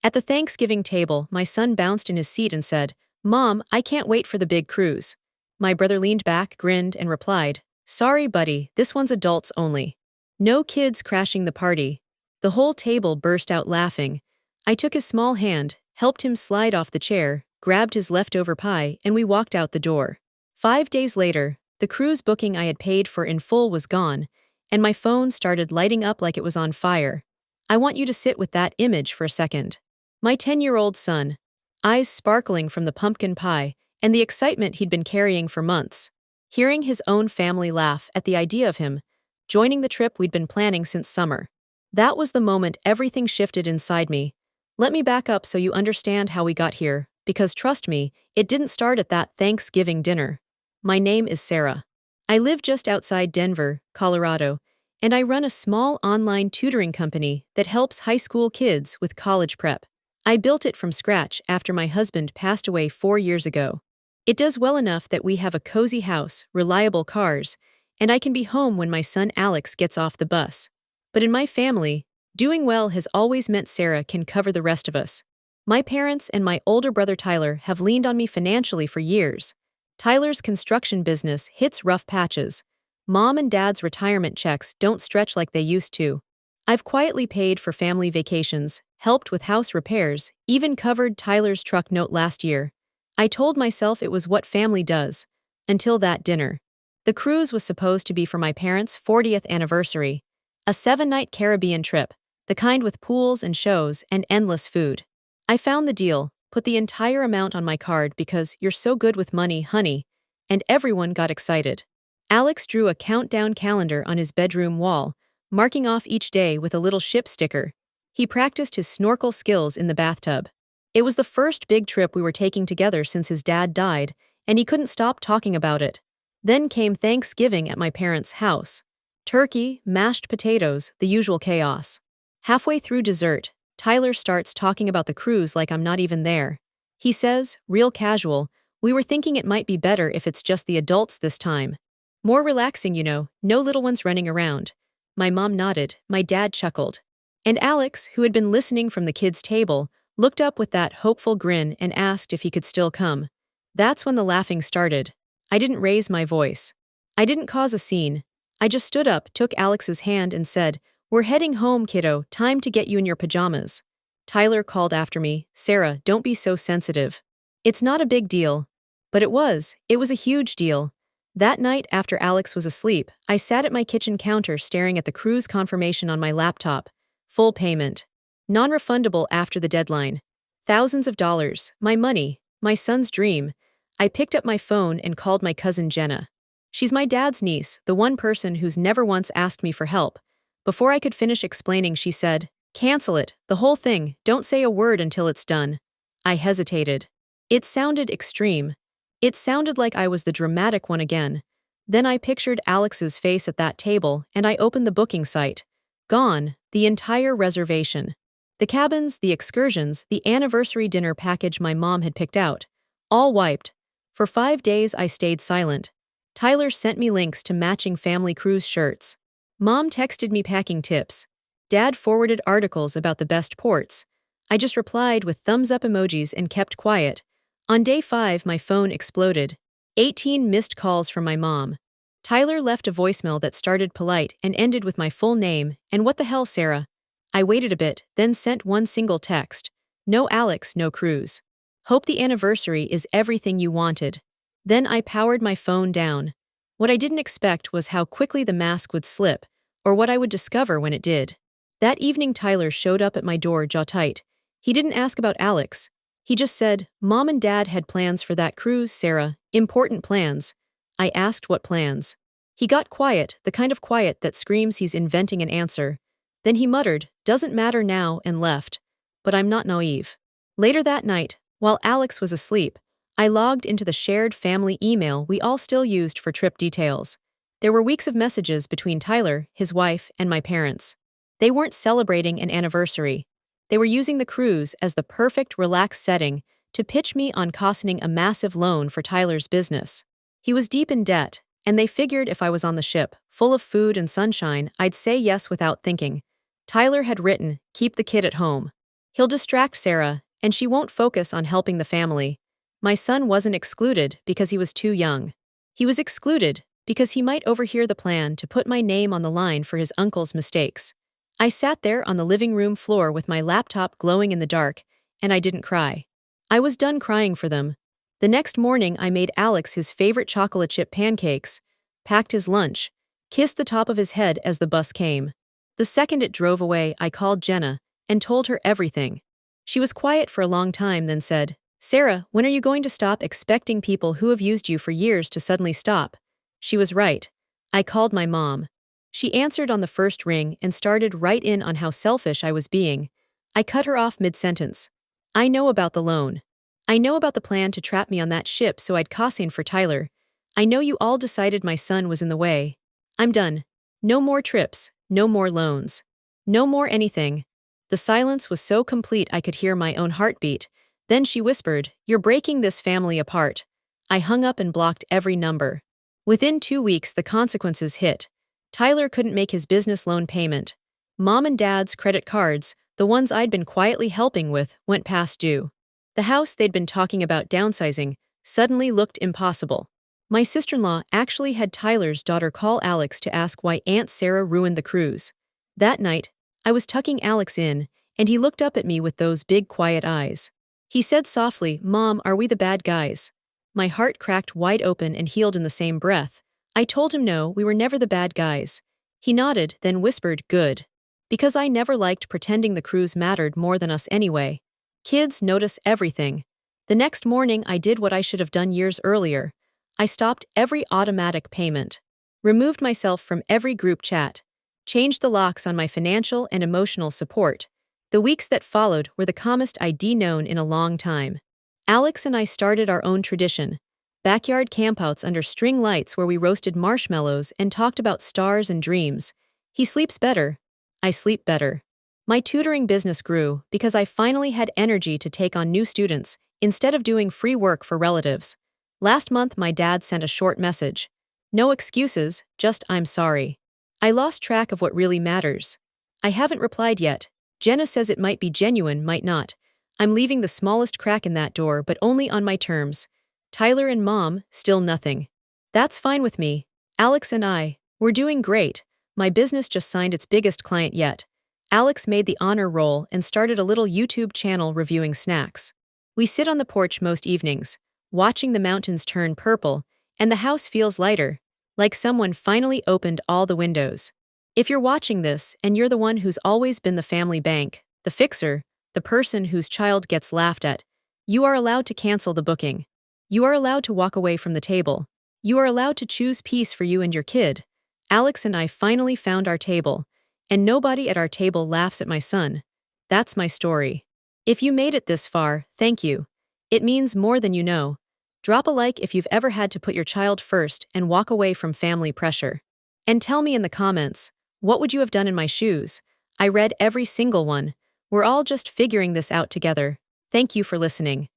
At the Thanksgiving table, my son bounced in his seat and said, "Mom, I can't wait for the big cruise." My brother leaned back, grinned, and replied, "Sorry, buddy, this one's adults only." No kids crashing the party. The whole table burst out laughing. I took his small hand, helped him slide off the chair, grabbed his leftover pie, and we walked out the door. 5 days later, the cruise booking I had paid for in full was gone, and my phone started lighting up like it was on fire. I want you to sit with that image for a second. My 10-year-old son, eyes sparkling from the pumpkin pie and the excitement he'd been carrying for months. Hearing his own family laugh at the idea of him joining the trip we'd been planning since summer. That was the moment everything shifted inside me. Let me back up so you understand how we got here, because trust me, it didn't start at that Thanksgiving dinner. My name is Sarah. I live just outside Denver, Colorado, and I run a small online tutoring company that helps high school kids with college prep. I built it from scratch after my husband passed away 4 years ago. It does well enough that we have a cozy house, reliable cars, and I can be home when my son Alex gets off the bus. But in my family, doing well has always meant Sarah can cover the rest of us. My parents and my older brother Tyler have leaned on me financially for years. Tyler's construction business hits rough patches. Mom and Dad's retirement checks don't stretch like they used to. I've quietly paid for family vacations, helped with house repairs, even covered Tyler's truck note last year. I told myself it was what family does. Until that dinner. The cruise was supposed to be for my parents' 40th anniversary. A 7-night Caribbean trip, the kind with pools and shows and endless food. I found the deal, put the entire amount on my card because you're so good with money, honey, and everyone got excited. Alex drew a countdown calendar on his bedroom wall, marking off each day with a little ship sticker. He practiced his snorkel skills in the bathtub. It was the first big trip we were taking together since his dad died, and he couldn't stop talking about it. Then came Thanksgiving at my parents' house. Turkey, mashed potatoes, the usual chaos. Halfway through dessert, Tyler starts talking about the cruise like I'm not even there. He says, real casual, "We were thinking it might be better if it's just the adults this time. More relaxing, no little ones running around." My mom nodded, my dad chuckled. And Alex, who had been listening from the kids' table, looked up with that hopeful grin and asked if he could still come. That's when the laughing started. I didn't raise my voice. I didn't cause a scene. I just stood up, took Alex's hand and said, "We're heading home, kiddo, time to get you in your pajamas." Tyler called after me, "Sarah, don't be so sensitive. It's not a big deal." But it was a huge deal. That night after Alex was asleep, I sat at my kitchen counter staring at the cruise confirmation on my laptop. Full payment. Non-refundable after the deadline. Thousands of dollars, my money, my son's dream. I picked up my phone and called my cousin Jenna. She's my dad's niece, the one person who's never once asked me for help. Before I could finish explaining, she said, "Cancel it, the whole thing, don't say a word until it's done." I hesitated. It sounded extreme. It sounded like I was the dramatic one again. Then I pictured Alex's face at that table and I opened the booking site. Gone, the entire reservation. The cabins, the excursions, the anniversary dinner package my mom had picked out. All wiped. For 5 days I stayed silent. Tyler sent me links to matching family cruise shirts. Mom texted me packing tips. Dad forwarded articles about the best ports. I just replied with thumbs up emojis and kept quiet. On day 5, my phone exploded. 18 missed calls from my mom. Tyler left a voicemail that started polite and ended with my full name, and "What the hell, Sarah?" I waited a bit, then sent one single text. "No Alex, no cruise. Hope the anniversary is everything you wanted." Then I powered my phone down. What I didn't expect was how quickly the mask would slip, or what I would discover when it did. That evening Tyler showed up at my door jaw tight. He didn't ask about Alex. He just said, "Mom and Dad had plans for that cruise, Sarah, important plans." I asked what plans. He got quiet, the kind of quiet that screams he's inventing an answer. Then he muttered, "Doesn't matter now," and left. But I'm not naive. Later that night, while Alex was asleep, I logged into the shared family email we all still used for trip details. There were weeks of messages between Tyler, his wife, and my parents. They weren't celebrating an anniversary. They were using the cruise as the perfect relaxed setting to pitch me on costing a massive loan for Tyler's business. He was deep in debt, and they figured if I was on the ship, full of food and sunshine, I'd say yes without thinking. Tyler had written, "Keep the kid at home." He'll distract Sarah, and she won't focus on helping the family. My son wasn't excluded because he was too young. He was excluded because he might overhear the plan to put my name on the line for his uncle's mistakes. I sat there on the living room floor with my laptop glowing in the dark, and I didn't cry. I was done crying for them. The next morning, I made Alex his favorite chocolate chip pancakes, packed his lunch, kissed the top of his head as the bus came. The second it drove away, I called Jenna and told her everything. She was quiet for a long time, then said, "Sarah, when are you going to stop expecting people who have used you for years to suddenly stop?" She was right. I called my mom. She answered on the first ring and started right in on how selfish I was being. I cut her off mid-sentence. "I know about the loan. I know about the plan to trap me on that ship so I'd casein for Tyler. I know you all decided my son was in the way. I'm done. No more trips, no more loans. No more anything." The silence was so complete I could hear my own heartbeat. Then she whispered, "You're breaking this family apart." I hung up and blocked every number. Within 2 weeks, the consequences hit. Tyler couldn't make his business loan payment. Mom and Dad's credit cards, the ones I'd been quietly helping with, went past due. The house they'd been talking about downsizing suddenly looked impossible. My sister-in-law actually had Tyler's daughter call Alex to ask why Aunt Sarah ruined the cruise. That night, I was tucking Alex in, and he looked up at me with those big quiet eyes. He said softly, "Mom, are we the bad guys?" My heart cracked wide open and healed in the same breath. I told him no, we were never the bad guys. He nodded, then whispered, "Good." Because I never liked pretending the cruise mattered more than us anyway. Kids notice everything. The next morning, I did what I should have done years earlier. I stopped every automatic payment, removed myself from every group chat, changed the locks on my financial and emotional support. The weeks that followed were the calmest I'd known in a long time. Alex and I started our own tradition, backyard campouts under string lights where we roasted marshmallows and talked about stars and dreams. He sleeps better. I sleep better. My tutoring business grew because I finally had energy to take on new students instead of doing free work for relatives. Last month, my dad sent a short message. No excuses, just "I'm sorry." I lost track of what really matters. I haven't replied yet. Jenna says it might be genuine, might not. I'm leaving the smallest crack in that door, but only on my terms. Tyler and Mom, still nothing. That's fine with me. Alex and we're doing great. My business just signed its biggest client yet. Alex made the honor roll and started a little YouTube channel reviewing snacks. We sit on the porch most evenings, watching the mountains turn purple, and the house feels lighter, like someone finally opened all the windows. If you're watching this and you're the one who's always been the family bank, the fixer, the person whose child gets laughed at, you are allowed to cancel the booking. You are allowed to walk away from the table. You are allowed to choose peace for you and your kid. Alex and I finally found our table, and nobody at our table laughs at my son. That's my story. If you made it this far, thank you. It means more than you know. Drop a like if you've ever had to put your child first and walk away from family pressure. And tell me in the comments, what would you have done in my shoes? I read every single one. We're all just figuring this out together. Thank you for listening.